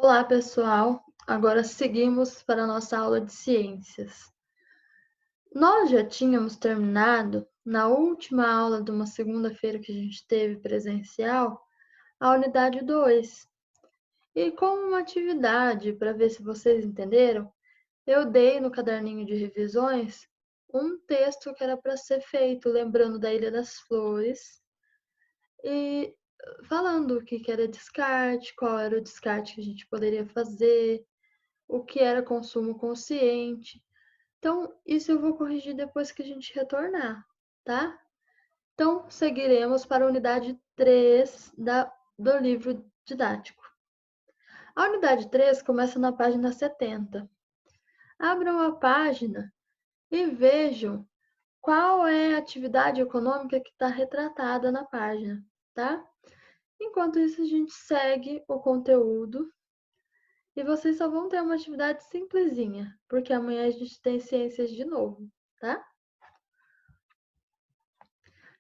Olá, pessoal! Agora seguimos para a nossa aula de ciências. Nós já tínhamos terminado, na última aula de uma segunda-feira que a gente teve presencial, a unidade 2. E como uma atividade, para ver se vocês entenderam, eu dei no caderninho de revisões um texto que era para ser feito, lembrando da Ilha das Flores e falando o que era descarte, qual era o descarte que a gente poderia fazer, o que era consumo consciente. Então, isso eu vou corrigir depois que a gente retornar, tá? Então, seguiremos para a unidade 3 do livro didático. A unidade 3 começa na página 70. Abram a página e vejam qual é a atividade econômica que está retratada na página, tá? Enquanto isso, a gente segue o conteúdo. E vocês só vão ter uma atividade simplesinha, porque amanhã a gente tem ciências de novo, tá?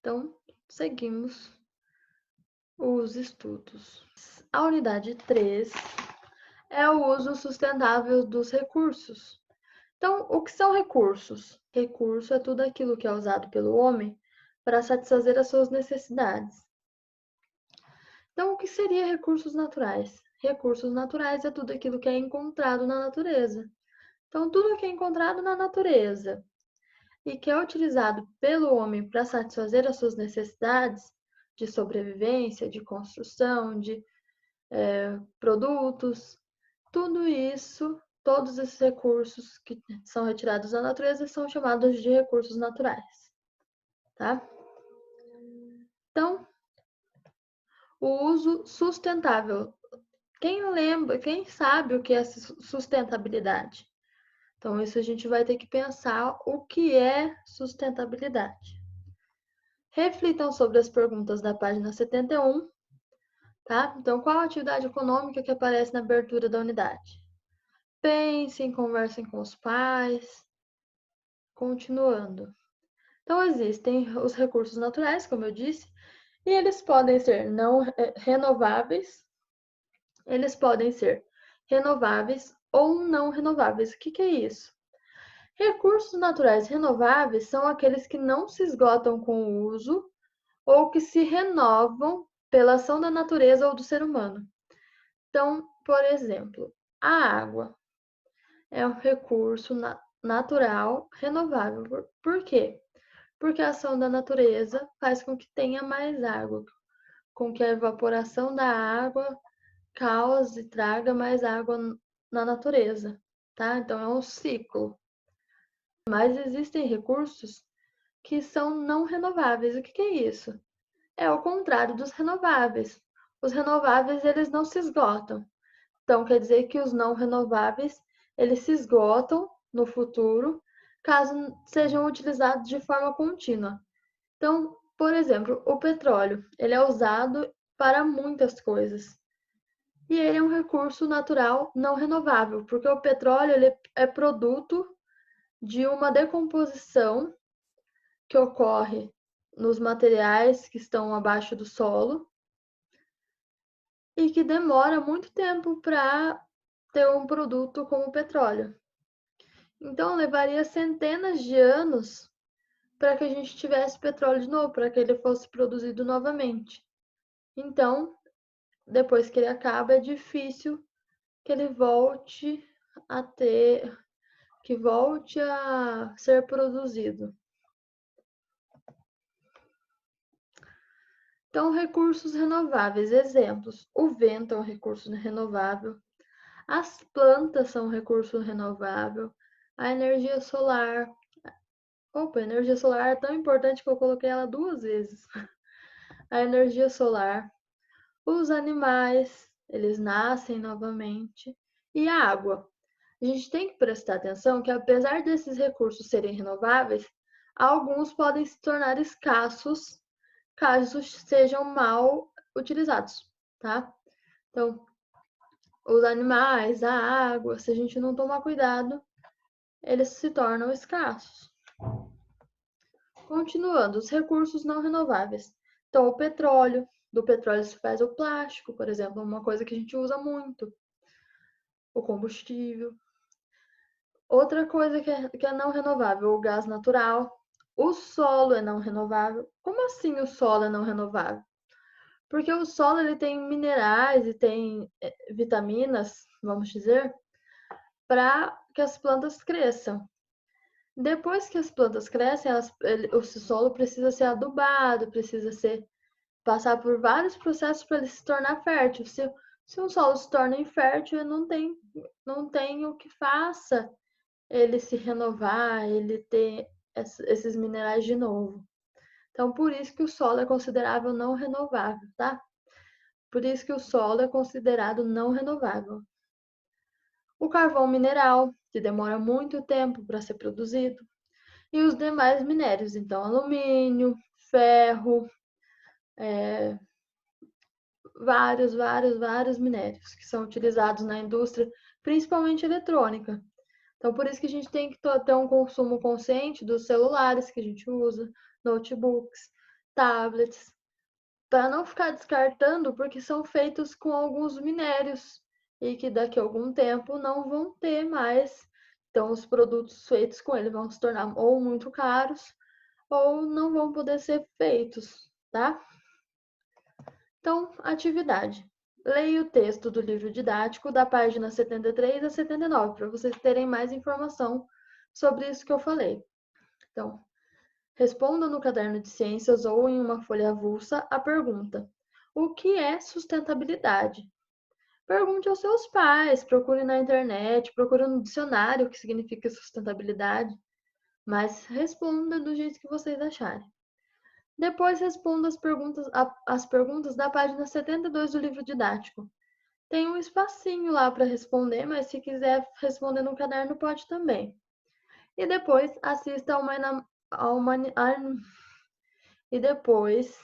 Então, seguimos os estudos. A unidade 3 é o uso sustentável dos recursos. Então, o que são recursos? Recurso é tudo aquilo que é usado pelo homem para satisfazer as suas necessidades. Então, o que seria recursos naturais? Recursos naturais é tudo aquilo que é encontrado na natureza. Então, tudo que é encontrado na natureza e que é utilizado pelo homem para satisfazer as suas necessidades de sobrevivência, de construção, de produtos, tudo isso, todos esses recursos que são retirados da natureza são chamados de recursos naturais, tá? Então, o uso sustentável. Quem lembra, quem sabe o que é sustentabilidade? Então, isso a gente vai ter que pensar o que é sustentabilidade. Reflitam sobre as perguntas da página 71, tá? Então, qual a atividade econômica que aparece na abertura da unidade? Pensem, conversem com os pais. Continuando. Então, existem os recursos naturais, como eu disse, e eles podem ser não renováveis, eles podem ser renováveis ou não renováveis. O que é isso? Recursos naturais renováveis são aqueles que não se esgotam com o uso ou que se renovam pela ação da natureza ou do ser humano. Então, por exemplo, a água é um recurso natural renovável. Por quê? Porque a ação da natureza faz com que tenha mais água, com que a evaporação da água cause e traga mais água na natureza, tá? Então é um ciclo. Mas existem recursos que são não renováveis. O que é isso? É o contrário dos renováveis. Os renováveis, eles não se esgotam. Então, quer dizer que os não renováveis, eles se esgotam no futuro, caso sejam utilizados de forma contínua. Então, por exemplo, o petróleo, ele é usado para muitas coisas. E ele é um recurso natural não renovável, porque o petróleo ele é produto de uma decomposição que ocorre nos materiais que estão abaixo do solo e que demora muito tempo para ter um produto como o petróleo. Então, levaria centenas de anos para que a gente tivesse petróleo de novo, para que ele fosse produzido novamente. Então, depois que ele acaba, é difícil que ele volte a ser produzido. Então, recursos renováveis, exemplos. O vento é um recurso renovável, as plantas são um recurso renovável, a energia solar. Opa, a energia solar é tão importante que eu coloquei ela 2 vezes. A energia solar, os animais, eles nascem novamente, e a água. A gente tem que prestar atenção que, apesar desses recursos serem renováveis, alguns podem se tornar escassos caso sejam mal utilizados, tá? Então, os animais, a água, se a gente não tomar cuidado, eles se tornam escassos. Continuando, os recursos não renováveis. Então, o petróleo, do petróleo se faz o plástico, por exemplo, uma coisa que a gente usa muito. o combustível. Outra coisa que é não renovável, o gás natural. O solo é não renovável. Como assim o solo é não renovável? Porque o solo ele tem minerais e tem vitaminas, vamos dizer, para que as plantas cresçam. Depois que as plantas crescem, o solo precisa ser adubado, precisa passar por vários processos para ele se tornar fértil. Se um solo se torna infértil, não tem o que faça ele se renovar, ele ter esses minerais de novo. Então, por isso que o solo é considerável não renovável, tá? Por isso que o solo é considerado não renovável. O carvão mineral, que demora muito tempo para ser produzido, e os demais minérios, então alumínio, ferro, vários minérios que são utilizados na indústria, principalmente eletrônica. Então, por isso que a gente tem que ter um consumo consciente dos celulares que a gente usa, notebooks, tablets, para não ficar descartando, porque são feitos com alguns minérios e que daqui a algum tempo não vão ter mais. Então, os produtos feitos com ele vão se tornar ou muito caros ou não vão poder ser feitos, tá? Então, atividade. Leia o texto do livro didático da página 73 a 79, para vocês terem mais informação sobre isso que eu falei. Então, responda no caderno de ciências ou em uma folha avulsa a pergunta: o que é sustentabilidade? Pergunte aos seus pais, procure na internet, procure no dicionário o que significa sustentabilidade, mas responda do jeito que vocês acharem. Depois responda as perguntas da página 72 do livro didático. Tem um espacinho lá para responder, mas se quiser responder no caderno, pode também. E depois assista E depois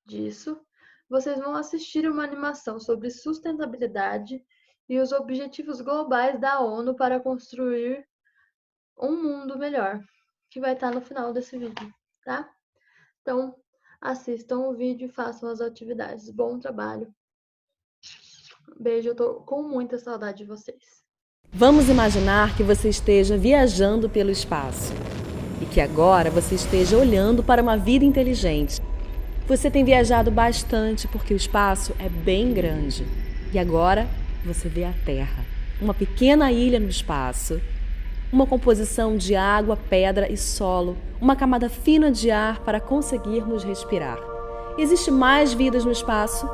disso, vocês vão assistir uma animação sobre sustentabilidade e os objetivos globais da ONU para construir um mundo melhor, que vai estar no final desse vídeo, tá? Então, assistam o vídeo e façam as atividades. Bom trabalho. Beijo, eu tô com muita saudade de vocês. Vamos imaginar que você esteja viajando pelo espaço e que agora você esteja olhando para uma vida inteligente. Você tem viajado bastante porque o espaço é bem grande e agora você vê a Terra, uma pequena ilha no espaço, uma composição de água, pedra e solo, uma camada fina de ar para conseguirmos respirar. Existe mais vidas no espaço?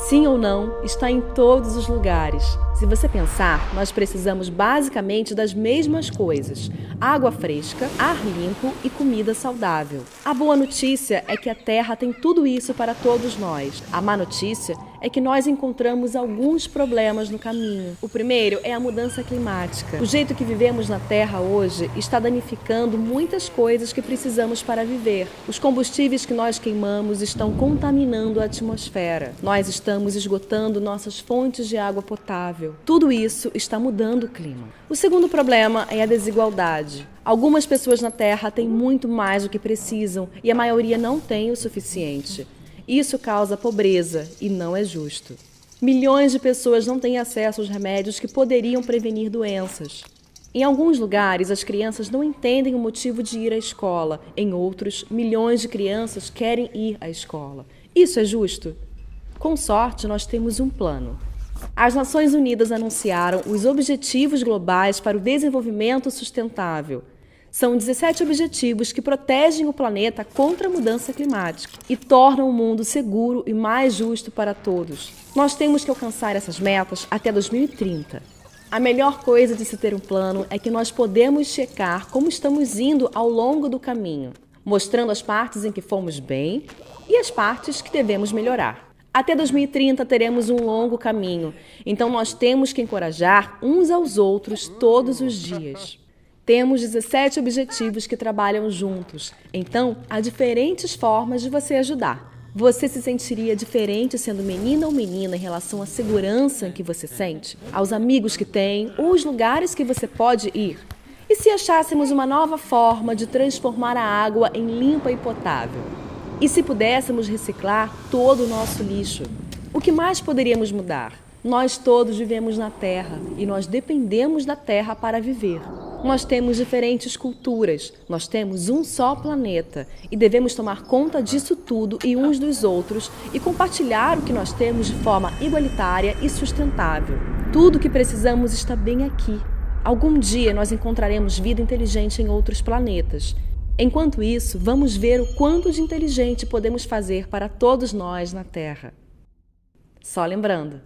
Sim ou não, está em todos os lugares. Se você pensar, nós precisamos basicamente das mesmas coisas: água fresca, ar limpo e comida saudável. A boa notícia é que a Terra tem tudo isso para todos nós. A má notícia é que nós encontramos alguns problemas no caminho. O primeiro é a mudança climática. O jeito que vivemos na Terra hoje está danificando muitas coisas que precisamos para viver. Os combustíveis que nós queimamos estão contaminando a atmosfera. Nós estamos esgotando nossas fontes de água potável. Tudo isso está mudando o clima. O segundo problema é a desigualdade. Algumas pessoas na Terra têm muito mais do que precisam e a maioria não tem o suficiente. Isso causa pobreza e não é justo. Milhões de pessoas não têm acesso aos remédios que poderiam prevenir doenças. Em alguns lugares, as crianças não entendem o motivo de ir à escola. Em outros, milhões de crianças querem ir à escola. Isso é justo? Com sorte, nós temos um plano. As Nações Unidas anunciaram os Objetivos Globais para o Desenvolvimento Sustentável. São 17 objetivos que protegem o planeta contra a mudança climática e tornam o mundo seguro e mais justo para todos. Nós temos que alcançar essas metas até 2030. A melhor coisa de se ter um plano é que nós podemos checar como estamos indo ao longo do caminho, mostrando as partes em que fomos bem e as partes que devemos melhorar. Até 2030 teremos um longo caminho, então nós temos que encorajar uns aos outros todos os dias. Temos 17 objetivos que trabalham juntos, então há diferentes formas de você ajudar. Você se sentiria diferente sendo menina ou menina em relação à segurança que você sente, aos amigos que tem ou os lugares que você pode ir? E se achássemos uma nova forma de transformar a água em limpa e potável? E se pudéssemos reciclar todo o nosso lixo? O que mais poderíamos mudar? Nós todos vivemos na Terra e nós dependemos da Terra para viver. Nós temos diferentes culturas, nós temos um só planeta e devemos tomar conta disso tudo e uns dos outros e compartilhar o que nós temos de forma igualitária e sustentável. Tudo o que precisamos está bem aqui. Algum dia nós encontraremos vida inteligente em outros planetas. Enquanto isso, vamos ver o quanto de inteligente podemos fazer para todos nós na Terra. Só lembrando,